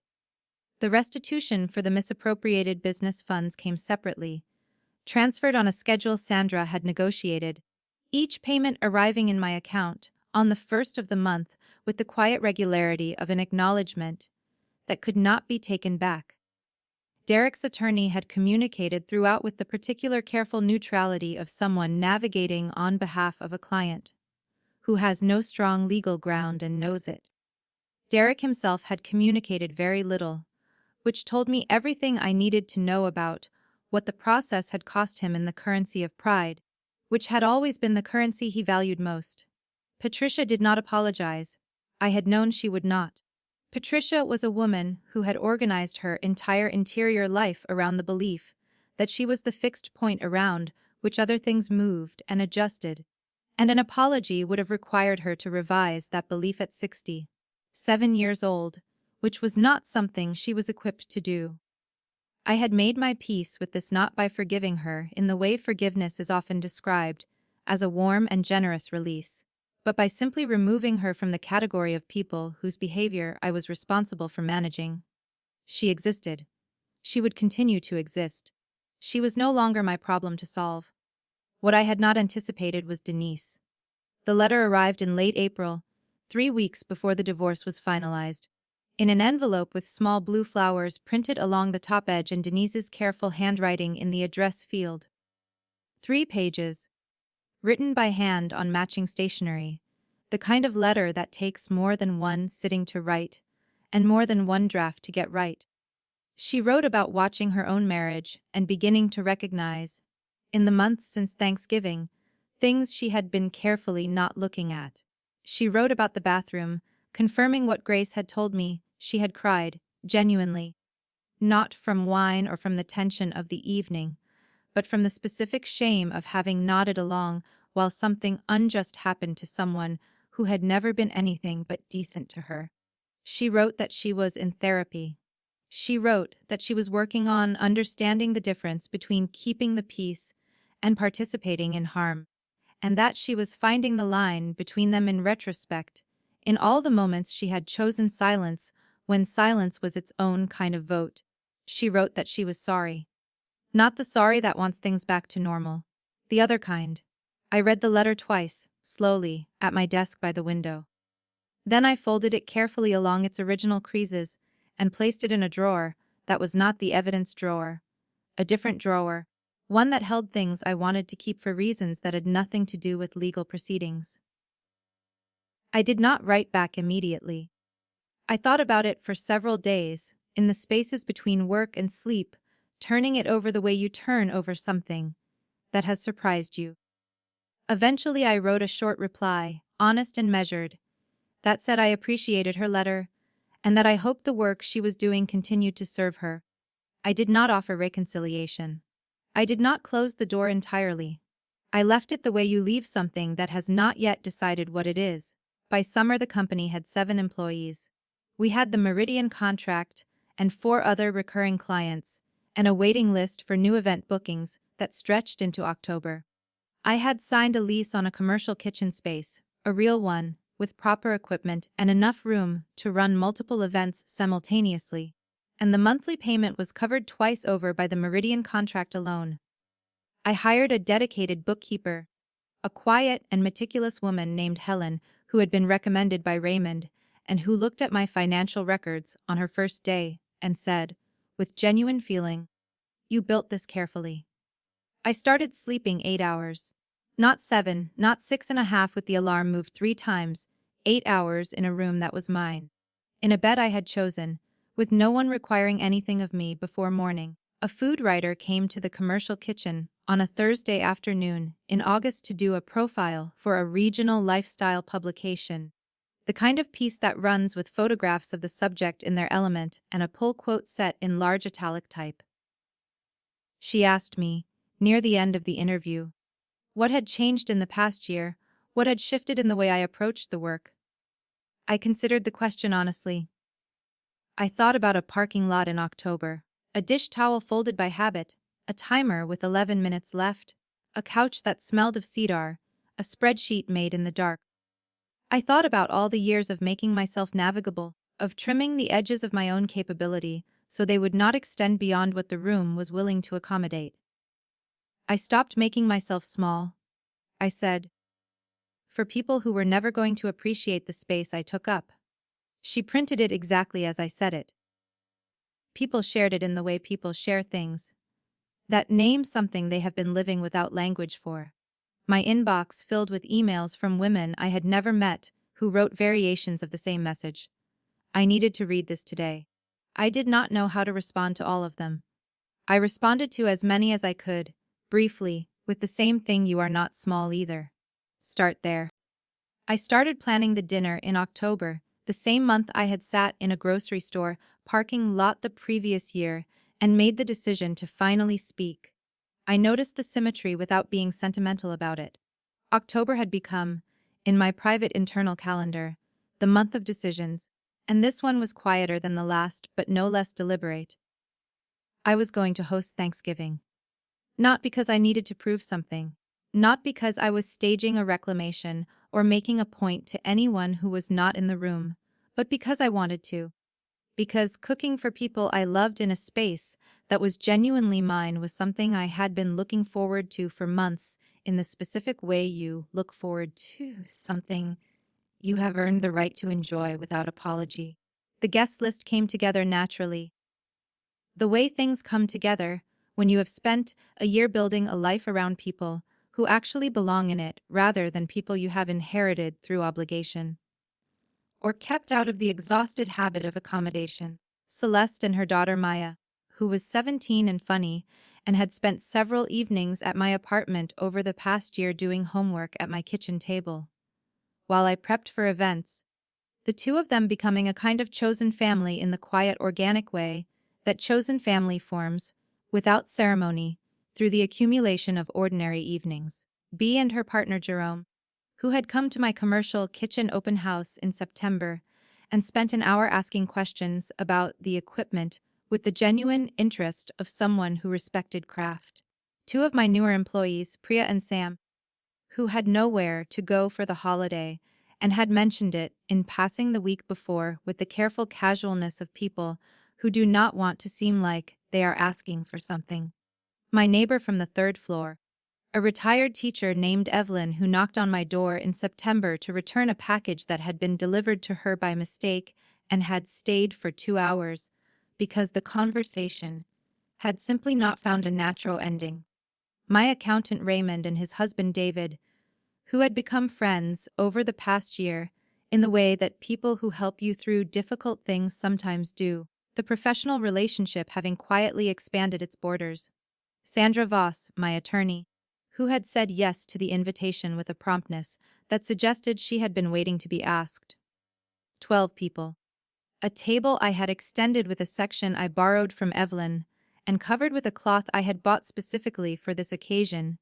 The restitution for the misappropriated business funds came separately, transferred on a schedule Sandra had negotiated, each payment arriving in my account on the 1st of the month with the quiet regularity of an acknowledgement that could not be taken back. Derek's attorney had communicated throughout with the particular careful neutrality of someone navigating on behalf of a client who has no strong legal ground and knows it. Derek himself had communicated very little, which told me everything I needed to know about what the process had cost him in the currency of pride, which had always been the currency he valued most. Patricia did not apologize. I had known she would not. Patricia was a woman who had organized her entire interior life around the belief that she was the fixed point around which other things moved and adjusted, and an apology would have required her to revise that belief at 67 years old, which was not something she was equipped to do. I had made my peace with this not by forgiving her in the way forgiveness is often described, as a warm and generous release, but by simply removing her from the category of people whose behavior I was responsible for managing. She existed. She would continue to exist. She was no longer my problem to solve. What I had not anticipated was Denise. The letter arrived in late April, 3 weeks before the divorce was finalized, in an envelope with small blue flowers printed along the top edge and Denise's careful handwriting in the address field. 3 pages, written by hand on matching stationery, the kind of letter that takes more than one sitting to write, and more than one draft to get right. She wrote about watching her own marriage and beginning to recognize, in the months since Thanksgiving, things she had been carefully not looking at. She wrote about the bathroom, confirming what Grace had told me. She had cried, genuinely. Not from wine or from the tension of the evening, but from the specific shame of having nodded along while something unjust happened to someone who had never been anything but decent to her. She wrote that she was in therapy. She wrote that she was working on understanding the difference between keeping the peace and participating in harm, and that she was finding the line between them in retrospect, in all the moments she had chosen silence when silence was its own kind of vote. She wrote that she was sorry. Not the sorry that wants things back to normal. The other kind. I read the letter twice, slowly, at my desk by the window. Then I folded it carefully along its original creases and placed it in a drawer that was not the evidence drawer. A different drawer, one that held things I wanted to keep for reasons that had nothing to do with legal proceedings. I did not write back immediately. I thought about it for several days, in the spaces between work and sleep, turning it over the way you turn over something that has surprised you. Eventually I wrote a short reply, honest and measured, that said I appreciated her letter, and that I hoped the work she was doing continued to serve her. I did not offer reconciliation. I did not close the door entirely. I left it the way you leave something that has not yet decided what it is. By summer the company had 7 employees. We had the Meridian contract and 4 other recurring clients, and a waiting list for new event bookings that stretched into October. I had signed a lease on a commercial kitchen space, a real one, with proper equipment and enough room to run multiple events simultaneously, and the monthly payment was covered twice over by the Meridian contract alone. I hired a dedicated bookkeeper, a quiet and meticulous woman named Helen, who had been recommended by Raymond, and who looked at my financial records on her first day and said, with genuine feeling, "You built this carefully." I started sleeping 8 hours. Not 7, not 6.5 with the alarm moved 3 times, 8 hours in a room that was mine. In a bed I had chosen, with no one requiring anything of me before morning. A food writer came to the commercial kitchen on a Thursday afternoon in August to do a profile for a regional lifestyle publication. The kind of piece that runs with photographs of the subject in their element and a pull quote set in large italic type. She asked me, near the end of the interview, what had changed in the past year, what had shifted in the way I approached the work. I considered the question honestly. I thought about a parking lot in October, a dish towel folded by habit, a timer with 11 minutes left, a couch that smelled of cedar, a spreadsheet made in the dark. I thought about all the years of making myself navigable, of trimming the edges of my own capability so they would not extend beyond what the room was willing to accommodate. I stopped making myself small, I said, for people who were never going to appreciate the space I took up. She printed it exactly as I said it. People shared it in the way people share things. That name something they have been living without language for. My inbox filled with emails from women I had never met who wrote variations of the same message. I needed to read this today. I did not know how to respond to all of them. I responded to as many as I could, briefly, with the same thing: you are not small either. Start there. I started planning the dinner in October, the same month I had sat in a grocery store parking lot the previous year and made the decision to finally speak. I noticed the symmetry without being sentimental about it. October had become, in my private internal calendar, the month of decisions, and this one was quieter than the last but no less deliberate. I was going to host Thanksgiving. Not because I needed to prove something, not because I was staging a reclamation or making a point to anyone who was not in the room, but because I wanted to. Because cooking for people I loved in a space that was genuinely mine was something I had been looking forward to for months, in the specific way you look forward to something you have earned the right to enjoy without apology. The guest list came together naturally. The way things come together when you have spent a year building a life around people who actually belong in it rather than people you have inherited through obligation or kept out of the exhausted habit of accommodation. Celeste and her daughter Maya, who was 17 and funny, and had spent several evenings at my apartment over the past year doing homework at my kitchen table. While I prepped for events, the two of them becoming a kind of chosen family in the quiet, organic way that chosen family forms, without ceremony, through the accumulation of ordinary evenings. Bea and her partner Jerome, who had come to my commercial kitchen open house in September and spent an hour asking questions about the equipment with the genuine interest of someone who respected craft. Two of my newer employees, Priya and Sam, who had nowhere to go for the holiday and had mentioned it in passing the week before with the careful casualness of people who do not want to seem like they are asking for something. My neighbor from the third floor, a retired teacher named Evelyn, who knocked on my door in September to return a package that had been delivered to her by mistake and had stayed for 2 hours because the conversation had simply not found a natural ending. My accountant Raymond and his husband David, who had become friends over the past year in the way that people who help you through difficult things sometimes do, the professional relationship having quietly expanded its borders. Sandra Voss, my attorney, who had said yes to the invitation with a promptness that suggested she had been waiting to be asked. 12 people. A table I had extended with a section I borrowed from Evelyn and covered with a cloth I had bought specifically for this occasion,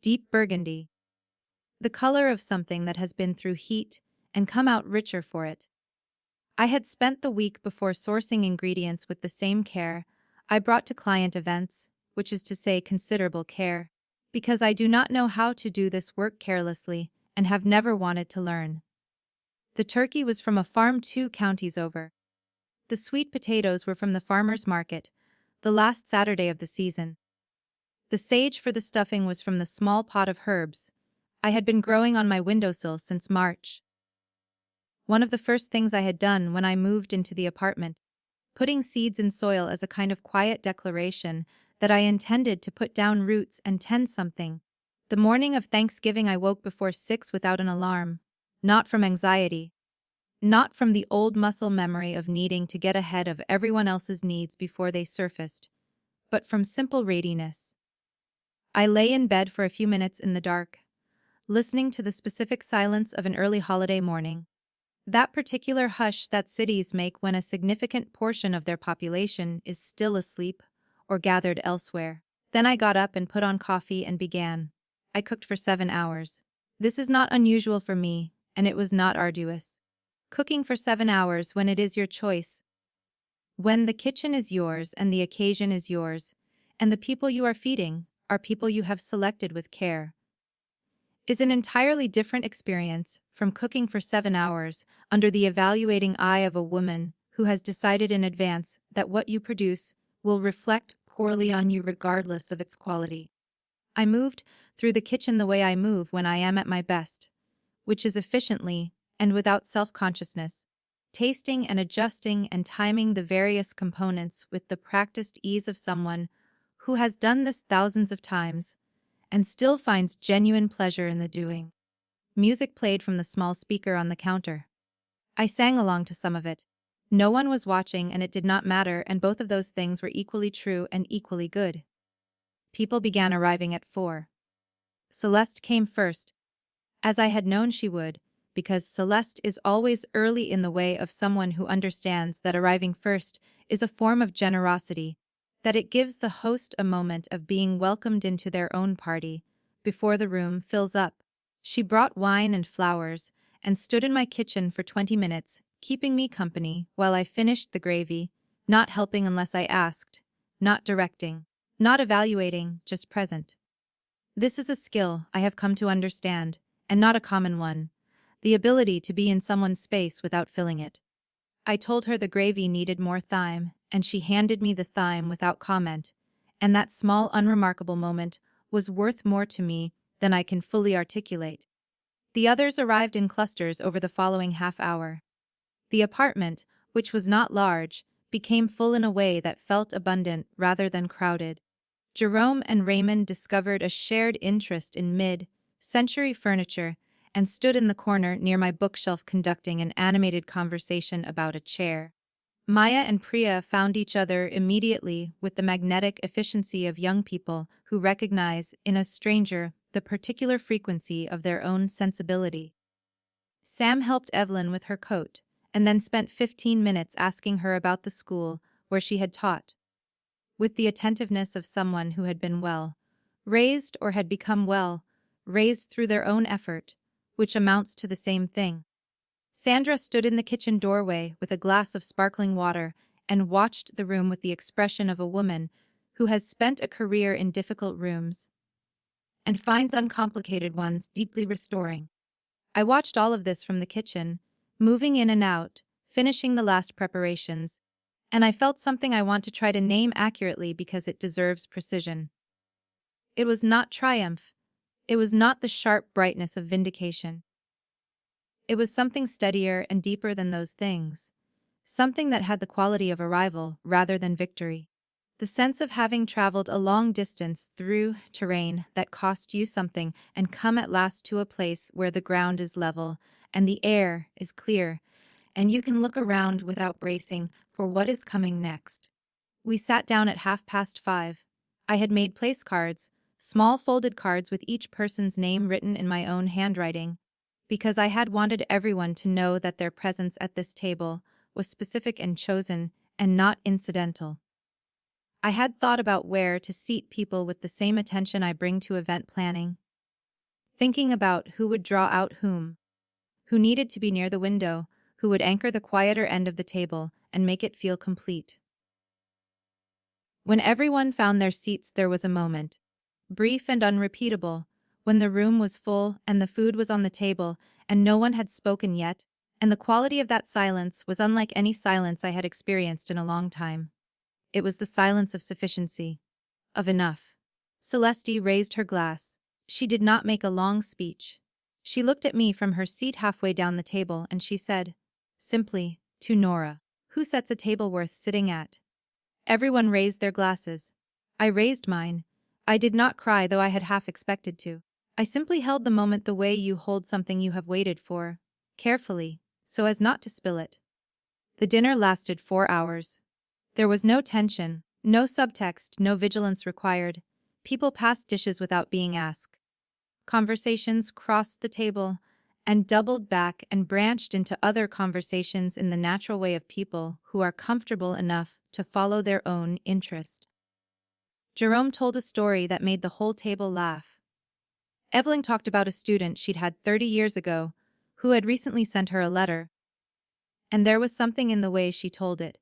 deep burgundy. The color of something that has been through heat and come out richer for it. I had spent the week before sourcing ingredients with the same care I brought to client events, which is to say considerable care, because I do not know how to do this work carelessly and have never wanted to learn. The turkey was from a farm 2 counties over. The sweet potatoes were from the farmer's market, the last Saturday of the season. The sage for the stuffing was from the small pot of herbs I had been growing on my windowsill since March. One of the first things I had done when I moved into the apartment, putting seeds in soil as a kind of quiet declaration that I intended to put down roots and tend something. The morning of Thanksgiving I woke before 6 without an alarm, not from anxiety, not from the old muscle memory of needing to get ahead of everyone else's needs before they surfaced, but from simple readiness. I lay in bed for a few minutes in the dark, listening to the specific silence of an early holiday morning. That particular hush that cities make when a significant portion of their population is still asleep or gathered elsewhere. Then I got up and put on coffee and began. I cooked for 7 hours. This is not unusual for me, and it was not arduous. Cooking for 7 hours when it is your choice, when the kitchen is yours and the occasion is yours, and the people you are feeding are people you have selected with care, is an entirely different experience from cooking for 7 hours under the evaluating eye of a woman who has decided in advance that what you produce will reflect poorly on you regardless of its quality. I moved through the kitchen the way I move when I am at my best, which is efficiently and without self-consciousness. tasting and adjusting and timing the various components with the practiced ease of someone who has done this thousands of times and still finds genuine pleasure in the doing. Music played from the small speaker on the counter. I sang along to some of it. No one was watching and it did not matter, and both of those things were equally true and equally good. People began arriving at 4. Celeste came first, as I had known she would, because Celeste is always early in the way of someone who understands that arriving first is a form of generosity, that it gives the host a moment of being welcomed into their own party before the room fills up. She brought wine and flowers and stood in my kitchen for 20 minutes, keeping me company while I finished the gravy, not helping unless I asked, not directing, not evaluating, just present. This is a skill I have come to understand, and not a common one, the ability to be in someone's space without filling it. I told her the gravy needed more thyme, and she handed me the thyme without comment, and that small unremarkable moment was worth more to me than I can fully articulate. The others arrived in clusters over the following half hour. The apartment, which was not large, became full in a way that felt abundant rather than crowded. Jerome and Raymond discovered a shared interest in mid-century furniture and stood in the corner near my bookshelf conducting an animated conversation about a chair. Maya and Priya found each other immediately with the magnetic efficiency of young people who recognize in a stranger the particular frequency of their own sensibility. Sam helped Evelyn with her coat, and then spent 15 minutes asking her about the school where she had taught. With the attentiveness of someone who had been well raised or had become well raised through their own effort, which amounts to the same thing. Sandra stood in the kitchen doorway with a glass of sparkling water and watched the room with the expression of a woman who has spent a career in difficult rooms and finds uncomplicated ones deeply restoring. I watched all of this from the kitchen, moving in and out, finishing the last preparations, and I felt something I want to try to name accurately because it deserves precision. It was not triumph. It was not the sharp brightness of vindication. It was something steadier and deeper than those things, something that had the quality of arrival rather than victory. The sense of having traveled a long distance through terrain that cost you something and come at last to a place where the ground is level and the air is clear, and you can look around without bracing for what is coming next. We sat down at 5:30. I had made place cards, small folded cards with each person's name written in my own handwriting, because I had wanted everyone to know that their presence at this table was specific and chosen and not incidental. I had thought about where to seat people with the same attention I bring to event planning, thinking about who would draw out whom, who needed to be near the window, who would anchor the quieter end of the table and make it feel complete. When everyone found their seats, there was a moment, brief and unrepeatable, when the room was full and the food was on the table and no one had spoken yet, and the quality of that silence was unlike any silence I had experienced in a long time. It was the silence of sufficiency, of enough. Celeste raised her glass. She did not make a long speech. She looked at me from her seat halfway down the table and she said, simply, to Nora, "Who sets a table worth sitting at?" Everyone raised their glasses. I raised mine. I did not cry, though I had half expected to. I simply held the moment the way you hold something you have waited for, carefully, so as not to spill it. The dinner lasted 4 hours. There was no tension, no subtext, no vigilance required. People passed dishes without being asked. Conversations crossed the table and doubled back and branched into other conversations in the natural way of people who are comfortable enough to follow their own interest. Jerome told a story that made the whole table laugh. Evelyn talked about a student she'd had 30 years ago who had recently sent her a letter, and there was something in the way she told it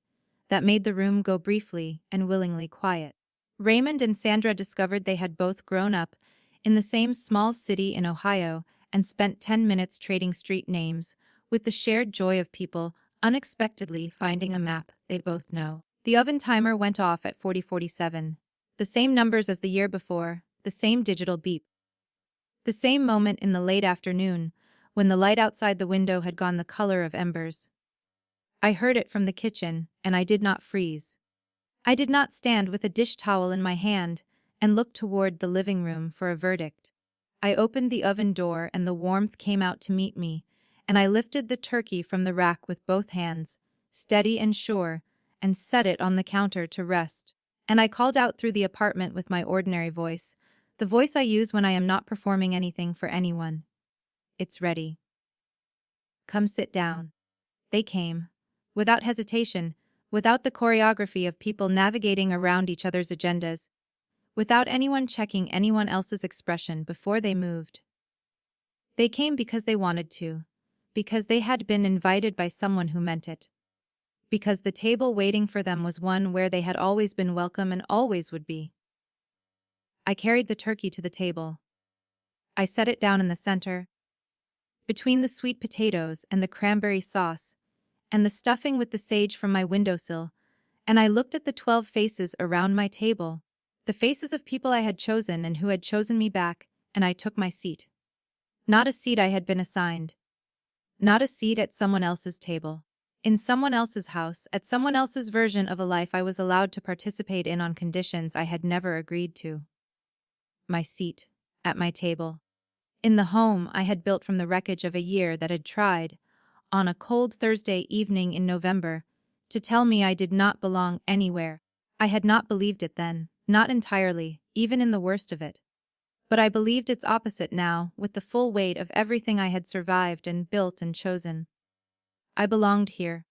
that made the room go briefly and willingly quiet. Raymond and Sandra discovered they had both grown up in the same small city in Ohio and spent 10 minutes trading street names, with the shared joy of people unexpectedly finding a map they both know. The oven timer went off at 40:47. The same numbers as the year before, the same digital beep. The same moment in the late afternoon, when the light outside the window had gone the color of embers. I heard it from the kitchen, and I did not freeze. I did not stand with a dish towel in my hand and look toward the living room for a verdict. I opened the oven door and the warmth came out to meet me, and I lifted the turkey from the rack with both hands, steady and sure, and set it on the counter to rest. And I called out through the apartment with my ordinary voice, the voice I use when I am not performing anything for anyone. It's ready. Come sit down. They came. Without hesitation, without the choreography of people navigating around each other's agendas, without anyone checking anyone else's expression before they moved. They came because they wanted to, because they had been invited by someone who meant it, because the table waiting for them was one where they had always been welcome and always would be. I carried the turkey to the table. I set it down in the center, between the sweet potatoes and the cranberry sauce, and the stuffing with the sage from my windowsill, and I looked at the 12 faces around my table, the faces of people I had chosen and who had chosen me back, and I took my seat. Not a seat I had been assigned. Not a seat at someone else's table. In someone else's house, at someone else's version of a life I was allowed to participate in on conditions I had never agreed to. My seat. At my table. In the home I had built from the wreckage of a year that had tried, on a cold Thursday evening in November, to tell me I did not belong anywhere. I had not believed it then, not entirely, even in the worst of it. But I believed its opposite now, with the full weight of everything I had survived and built and chosen. I belonged here.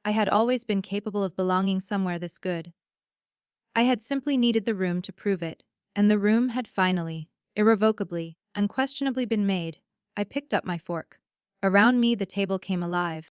I had always been capable of belonging somewhere this good. I had simply needed the room to prove it, and the room had finally, irrevocably, unquestionably been made. I picked up my fork. Around me the table came alive.